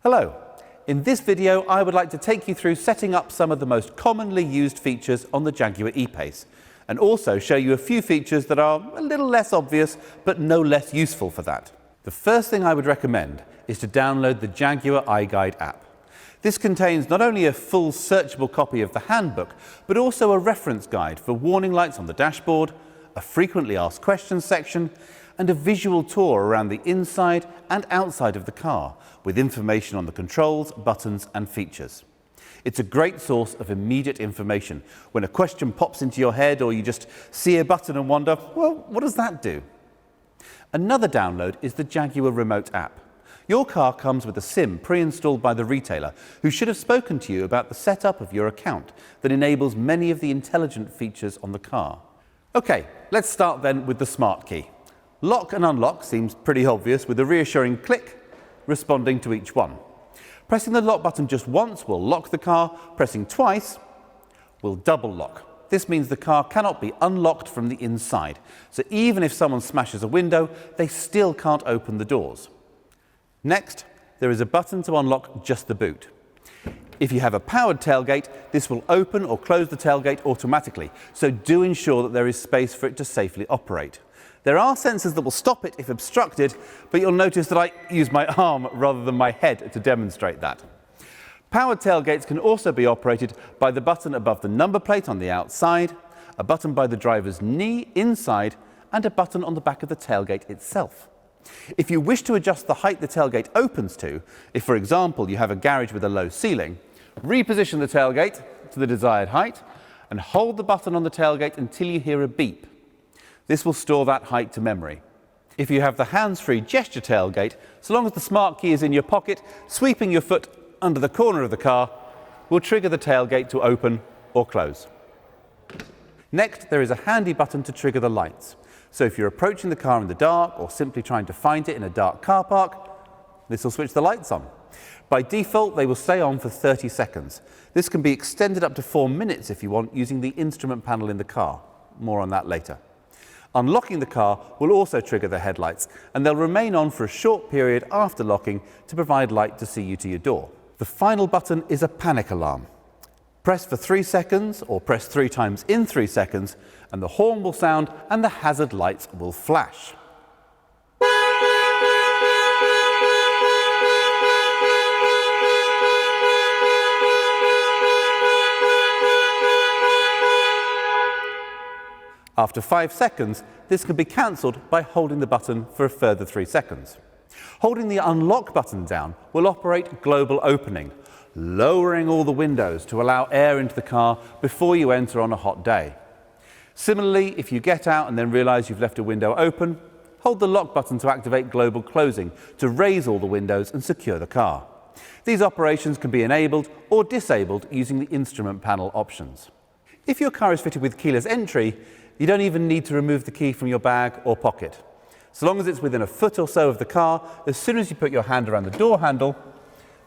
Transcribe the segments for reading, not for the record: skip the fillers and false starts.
Hello. In this video, I would like to take you through setting up some of the most commonly used features on the Jaguar E-Pace, and also show you a few features that are a little less obvious, but no less useful for that. The first thing I would recommend is to download the Jaguar iGuide app. This contains not only a full searchable copy of the handbook, but also a reference guide for warning lights on the dashboard, a frequently asked questions section, and a visual tour around the inside and outside of the car, with information on the controls, buttons and features. It's a great source of immediate information when a question pops into your head or you just see a button and wonder, well, what does that do? Another download is the Jaguar Remote app. Your car comes with a SIM pre-installed by the retailer, who should have spoken to you about the setup of your account that enables many of the intelligent features on the car. Okay, let's start then with the smart key. Lock and unlock seems pretty obvious, with a reassuring click responding to each one. Pressing the lock button just once will lock the car. Pressing twice will double lock. This means the car cannot be unlocked from the inside, so even if someone smashes a window, they still can't open the doors. Next, there is a button to unlock just the boot. If you have a powered tailgate, this will open or close the tailgate automatically, so do ensure that there is space for it to safely operate. There are sensors that will stop it if obstructed, but you'll notice that I use my arm rather than my head to demonstrate that. Powered tailgates can also be operated by the button above the number plate on the outside, a button by the driver's knee inside, and a button on the back of the tailgate itself. If you wish to adjust the height the tailgate opens to, if for example you have a garage with a low ceiling, reposition the tailgate to the desired height and hold the button on the tailgate until you hear a beep. This will store that height to memory. If you have the hands-free gesture tailgate, so long as the smart key is in your pocket, sweeping your foot under the corner of the car will trigger the tailgate to open or close. Next, there is a handy button to trigger the lights. So if you're approaching the car in the dark or simply trying to find it in a dark car park, this will switch the lights on. By default, they will stay on for 30 seconds. This can be extended up to 4 minutes if you want, using the instrument panel in the car. More on that later. Unlocking the car will also trigger the headlights, and they'll remain on for a short period after locking to provide light to see you to your door. The final button is a panic alarm. Press for 3 seconds or press 3 times in 3 seconds, and the horn will sound and the hazard lights will flash. After 5 seconds, this can be cancelled by holding the button for a further 3 seconds. Holding the unlock button down will operate global opening, lowering all the windows to allow air into the car before you enter on a hot day. Similarly, if you get out and then realise you've left a window open, hold the lock button to activate global closing to raise all the windows and secure the car. These operations can be enabled or disabled using the instrument panel options. If your car is fitted with keyless entry, you don't even need to remove the key from your bag or pocket. So long as it's within a foot or so of the car, as soon as you put your hand around the door handle,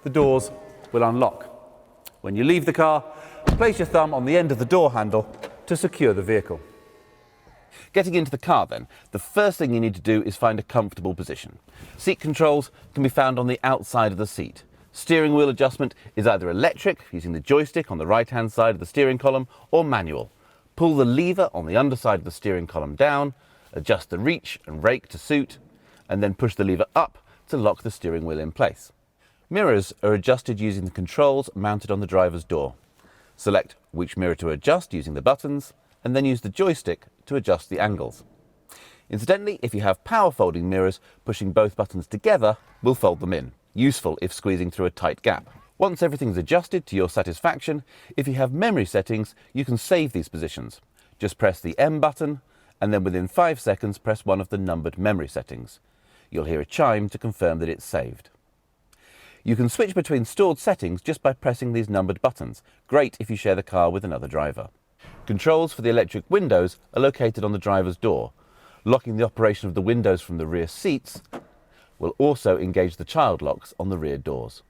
the doors will unlock. When you leave the car, place your thumb on the end of the door handle to secure the vehicle. Getting into the car then, the first thing you need to do is find a comfortable position. Seat controls can be found on the outside of the seat. Steering wheel adjustment is either electric, using the joystick on the right-hand side of the steering column, or manual. Pull the lever on the underside of the steering column down, adjust the reach and rake to suit, and then push the lever up to lock the steering wheel in place. Mirrors are adjusted using the controls mounted on the driver's door. Select which mirror to adjust using the buttons, and then use the joystick to adjust the angles. Incidentally, if you have power folding mirrors, pushing both buttons together will fold them in, useful if squeezing through a tight gap. Once everything's adjusted to your satisfaction, if you have memory settings, you can save these positions. Just press the M button, and then within 5 seconds press one of the numbered memory settings. You'll hear a chime to confirm that it's saved. You can switch between stored settings just by pressing these numbered buttons. Great if you share the car with another driver. Controls for the electric windows are located on the driver's door. Locking the operation of the windows from the rear seats will also engage the child locks on the rear doors.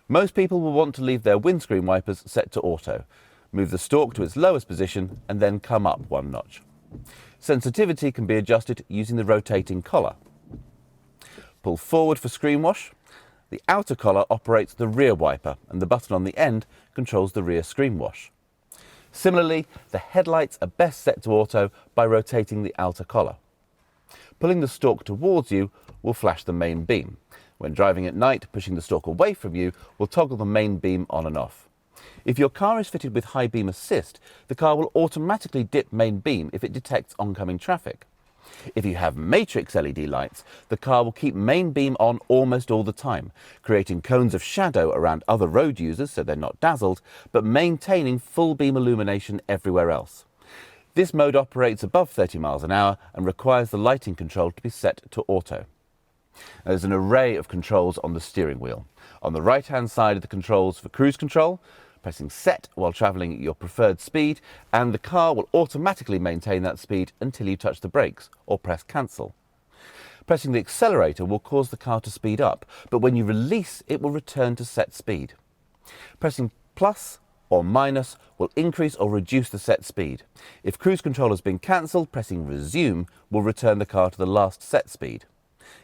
Most people will want to leave their windscreen wipers set to auto. Move the stalk to its lowest position and then come up 1 notch. Sensitivity can be adjusted using the rotating collar. Pull forward for screen wash. The outer collar operates the rear wiper and the button on the end controls the rear screen wash. Similarly, the headlights are best set to auto by rotating the outer collar. Pulling the stalk towards you will flash the main beam. When driving at night, pushing the stalk away from you will toggle the main beam on and off. If your car is fitted with high beam assist, the car will automatically dip main beam if it detects oncoming traffic. If you have matrix LED lights, the car will keep main beam on almost all the time, creating cones of shadow around other road users so they're not dazzled, but maintaining full beam illumination everywhere else. This mode operates above 30 miles an hour and requires the lighting control to be set to auto. There's an array of controls on the steering wheel. On the right-hand side are the controls for cruise control, pressing set while travelling at your preferred speed, and the car will automatically maintain that speed until you touch the brakes or press cancel. Pressing the accelerator will cause the car to speed up, but when you release, it will return to set speed. Pressing plus or minus will increase or reduce the set speed. If cruise control has been cancelled, pressing resume will return the car to the last set speed.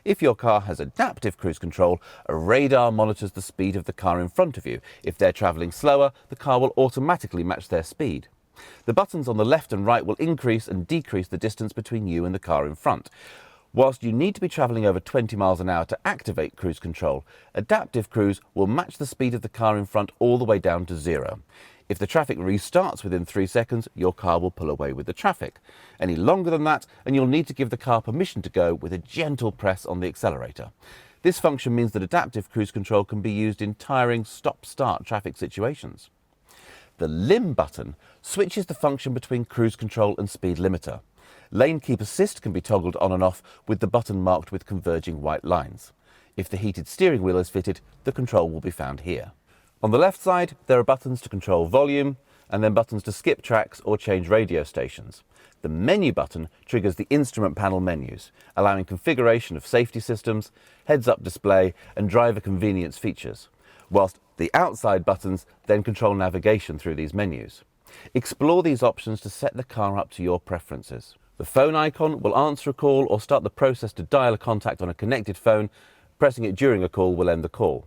If your car has adaptive cruise control, a radar monitors the speed of the car in front of you. If they're travelling slower, the car will automatically match their speed. The buttons on the left and right will increase and decrease the distance between you and the car in front. Whilst you need to be travelling over 20 miles an hour to activate cruise control, adaptive cruise will match the speed of the car in front all the way down to 0. If the traffic restarts within 3 seconds, your car will pull away with the traffic. Any longer than that, and you'll need to give the car permission to go with a gentle press on the accelerator. This function means that adaptive cruise control can be used in tiring stop-start traffic situations. The limb button switches the function between cruise control and speed limiter. Lane keep assist can be toggled on and off with the button marked with converging white lines. If the heated steering wheel is fitted, the control will be found here. On the left side, there are buttons to control volume and then buttons to skip tracks or change radio stations. The menu button triggers the instrument panel menus, allowing configuration of safety systems, heads-up display and driver convenience features, whilst the outside buttons then control navigation through these menus. Explore these options to set the car up to your preferences. The phone icon will answer a call or start the process to dial a contact on a connected phone. Pressing it during a call will end the call.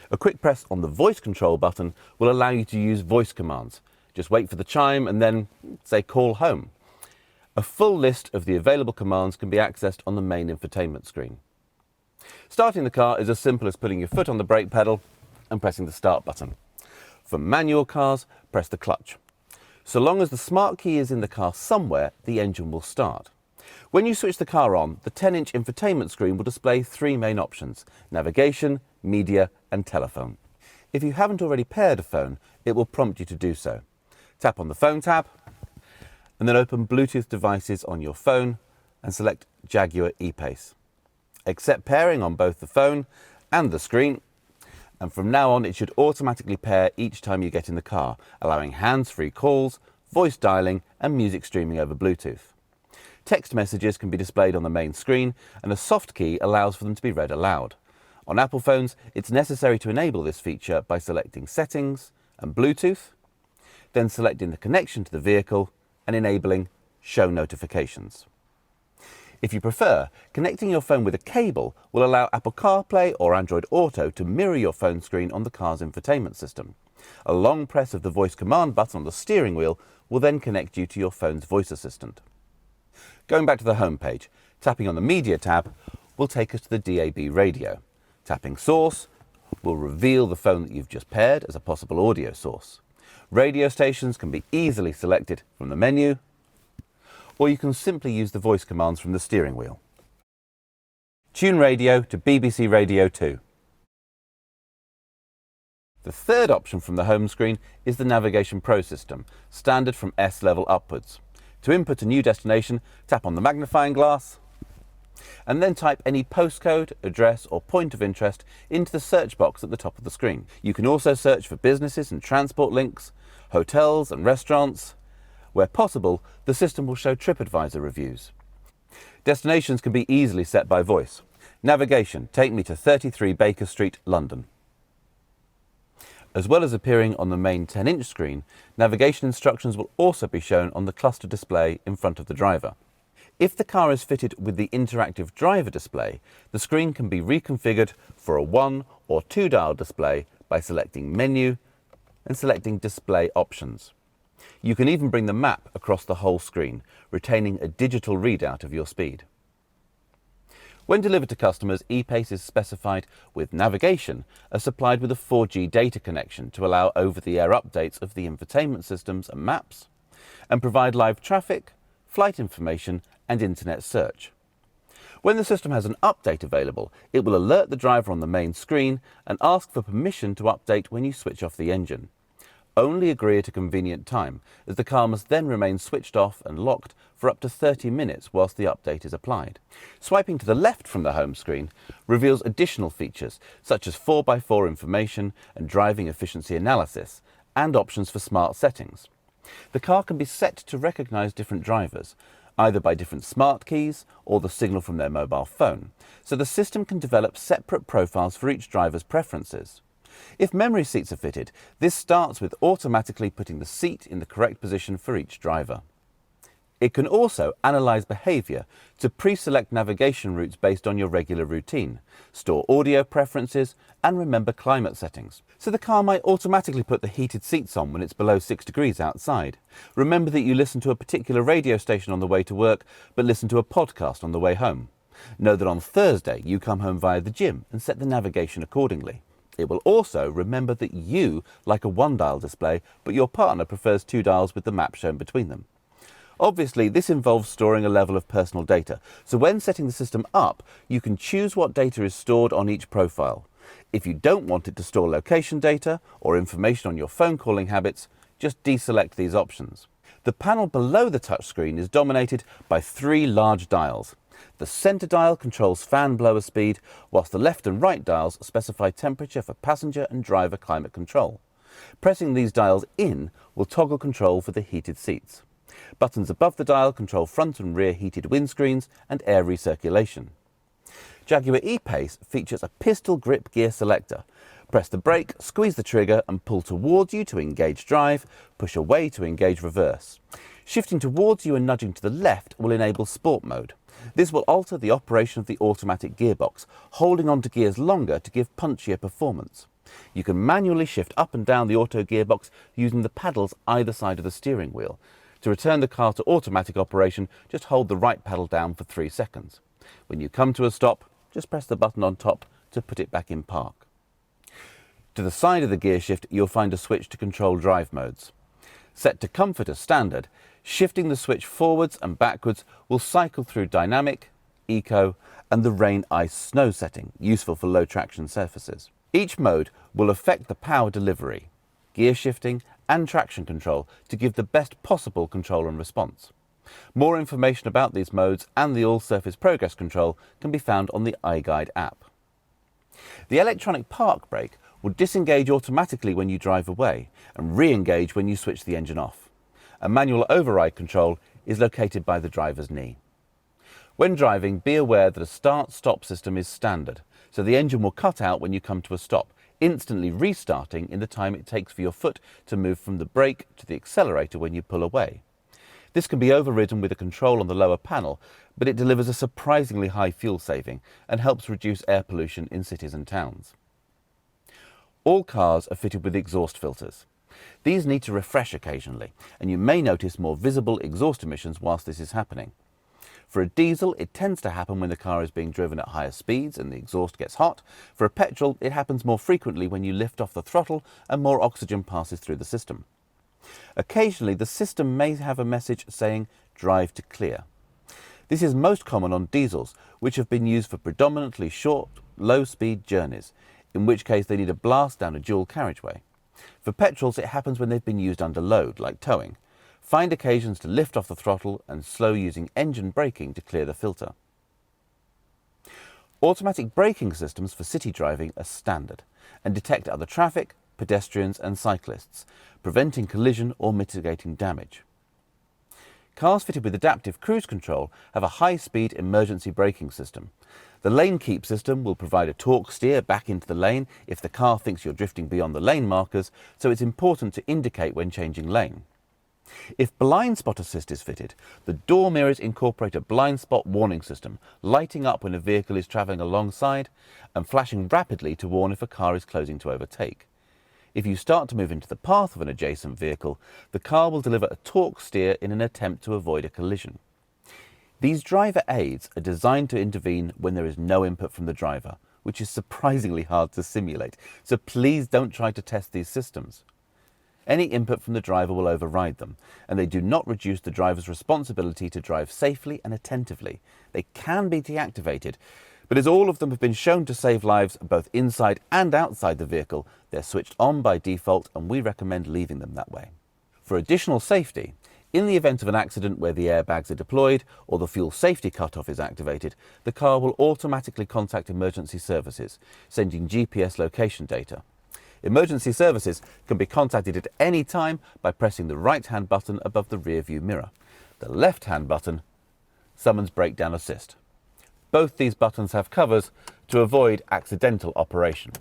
A quick press on the voice control button will allow you to use voice commands. Just wait for the chime and then say call home. A full list of the available commands can be accessed on the main infotainment screen. Starting the car is as simple as putting your foot on the brake pedal and pressing the start button. For manual cars, press the clutch. So long as the smart key is in the car somewhere, the engine will start. When you switch the car on, the 10-inch infotainment screen will display 3 main options: navigation, media and telephone. If you haven't already paired a phone, it will prompt you to do so. Tap on the phone tab and then open Bluetooth devices on your phone and select Jaguar E-Pace. Accept pairing on both the phone and the screen, and from now on it should automatically pair each time you get in the car, allowing hands-free calls, voice dialing and music streaming over Bluetooth. Text messages can be displayed on the main screen and a soft key allows for them to be read aloud. On Apple phones, it's necessary to enable this feature by selecting Settings and Bluetooth, then selecting the connection to the vehicle and enabling Show Notifications. If you prefer, connecting your phone with a cable will allow Apple CarPlay or Android Auto to mirror your phone screen on the car's infotainment system. A long press of the voice command button on the steering wheel will then connect you to your phone's voice assistant. Going back to the home page, tapping on the Media tab will take us to the DAB radio. Tapping Source will reveal the phone that you've just paired as a possible audio source. Radio stations can be easily selected from the menu, or you can simply use the voice commands from the steering wheel. Tune radio to BBC Radio 2. The third option from the home screen is the Navigation Pro system, standard from S level upwards. To input a new destination, tap on the magnifying glass and then type any postcode, address or point of interest into the search box at the top of the screen. You can also search for businesses and transport links, hotels and restaurants. Where possible, the system will show TripAdvisor reviews. Destinations can be easily set by voice. Navigation, take me to 33 Baker Street, London. As well as appearing on the main 10-inch screen, navigation instructions will also be shown on the cluster display in front of the driver. If the car is fitted with the interactive driver display, the screen can be reconfigured for a 1 or 2 dial display by selecting Menu and selecting Display Options. You can even bring the map across the whole screen, retaining a digital readout of your speed. When delivered to customers, ePace is specified with navigation as supplied with a 4G data connection to allow over-the-air updates of the infotainment systems and maps, and provide live traffic, flight information and internet search. When the system has an update available, it will alert the driver on the main screen and ask for permission to update when you switch off the engine. Only agree at a convenient time, as the car must then remain switched off and locked for up to 30 minutes whilst the update is applied. Swiping to the left from the home screen reveals additional features such as 4x4 information and driving efficiency analysis, and options for smart settings. The car can be set to recognise different drivers, either by different smart keys or the signal from their mobile phone, so the system can develop separate profiles for each driver's preferences. If memory seats are fitted, this starts with automatically putting the seat in the correct position for each driver. It can also analyse behaviour to pre-select navigation routes based on your regular routine, store audio preferences and remember climate settings. So the car might automatically put the heated seats on when it's below 6 degrees outside. Remember that you listen to a particular radio station on the way to work, but listen to a podcast on the way home. Know that on Thursday you come home via the gym and set the navigation accordingly. It will also remember that you like a 1-dial display, but your partner prefers 2 dials with the map shown between them. Obviously, this involves storing a level of personal data, so when setting the system up, you can choose what data is stored on each profile. If you don't want it to store location data or information on your phone calling habits, just deselect these options. The panel below the touchscreen is dominated by 3 large dials. The centre dial controls fan blower speed, whilst the left and right dials specify temperature for passenger and driver climate control. Pressing these dials in will toggle control for the heated seats. Buttons above the dial control front and rear heated windscreens and air recirculation. Jaguar ePace features a pistol grip gear selector. Press the brake, squeeze the trigger and pull towards you to engage drive, push away to engage reverse. Shifting towards you and nudging to the left will enable sport mode. This will alter the operation of the automatic gearbox, holding on to gears longer to give punchier performance. You can manually shift up and down the auto gearbox using the paddles either side of the steering wheel. To return the car to automatic operation, just hold the right paddle down for 3 seconds. When you come to a stop, just press the button on top to put it back in park. To the side of the gear shift, you'll find a switch to control drive modes. Set to comfort as standard, shifting the switch forwards and backwards will cycle through dynamic, eco and the rain, ice, snow setting, useful for low traction surfaces. Each mode will affect the power delivery, gear shifting and traction control to give the best possible control and response. More information about these modes and the all-surface progress control can be found on the iGuide app. The electronic park brake will disengage automatically when you drive away and re-engage when you switch the engine off. A manual override control is located by the driver's knee. When driving, be aware that a start-stop system is standard, so the engine will cut out when you come to a stop, instantly restarting in the time it takes for your foot to move from the brake to the accelerator when you pull away. This can be overridden with a control on the lower panel, but it delivers a surprisingly high fuel saving and helps reduce air pollution in cities and towns. All cars are fitted with exhaust filters. These need to refresh occasionally, and you may notice more visible exhaust emissions whilst this is happening. For a diesel, it tends to happen when the car is being driven at higher speeds and the exhaust gets hot. For a petrol, it happens more frequently when you lift off the throttle and more oxygen passes through the system. Occasionally, the system may have a message saying, "Drive to clear." This is most common on diesels, which have been used for predominantly short, low-speed journeys, in which case they need a blast down a dual carriageway. For petrols, it happens when they've been used under load, like towing. Find occasions to lift off the throttle and slow using engine braking to clear the filter. Automatic braking systems for city driving are standard and detect other traffic, pedestrians and cyclists, preventing collision or mitigating damage. Cars fitted with adaptive cruise control have a high-speed emergency braking system. The lane keep system will provide a torque steer back into the lane if the car thinks you're drifting beyond the lane markers, so it's important to indicate when changing lane. If blind spot assist is fitted, the door mirrors incorporate a blind spot warning system, lighting up when a vehicle is travelling alongside and flashing rapidly to warn if a car is closing to overtake. If you start to move into the path of an adjacent vehicle, the car will deliver a torque steer in an attempt to avoid a collision. These driver aids are designed to intervene when there is no input from the driver, which is surprisingly hard to simulate, so please don't try to test these systems. Any input from the driver will override them, and they do not reduce the driver's responsibility to drive safely and attentively. They can be deactivated, but as all of them have been shown to save lives both inside and outside the vehicle, they're switched on by default, and we recommend leaving them that way. For additional safety, in the event of an accident where the airbags are deployed or the fuel safety cutoff is activated, the car will automatically contact emergency services, sending GPS location data. Emergency services can be contacted at any time by pressing the right-hand button above the rear view mirror. The left-hand button summons breakdown assist. Both these buttons have covers to avoid accidental operation.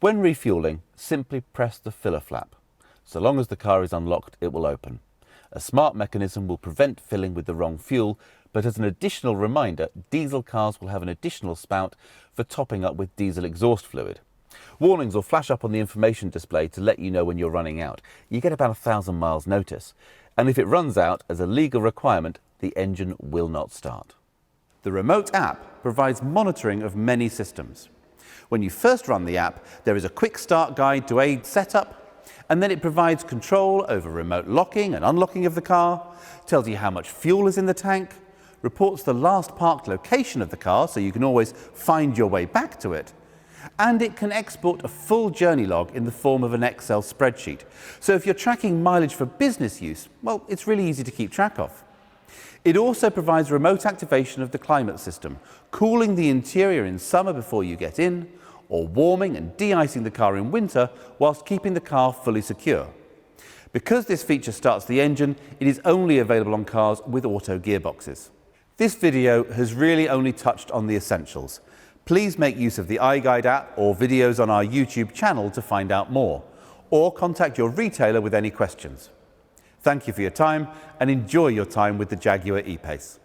When refueling, simply press the filler flap. So long as the car is unlocked, it will open. A smart mechanism will prevent filling with the wrong fuel, but as an additional reminder, diesel cars will have an additional spout for topping up with diesel exhaust fluid. Warnings will flash up on the information display to let you know when you're running out. You get about 1,000 miles notice. And if it runs out, as a legal requirement, the engine will not start. The remote app provides monitoring of many systems. When you first run the app, there is a quick start guide to aid setup, and then it provides control over remote locking and unlocking of the car, tells you how much fuel is in the tank, reports the last parked location of the car so you can always find your way back to it, and it can export a full journey log in the form of an Excel spreadsheet. So if you're tracking mileage for business use, well, it's really easy to keep track of. It also provides remote activation of the climate system, cooling the interior in summer before you get in, or warming and de-icing the car in winter whilst keeping the car fully secure. Because this feature starts the engine, it is only available on cars with auto gearboxes. This video has really only touched on the essentials. Please make use of the iGuide app or videos on our YouTube channel to find out more, or contact your retailer with any questions. Thank you for your time and enjoy your time with the Jaguar E-Pace.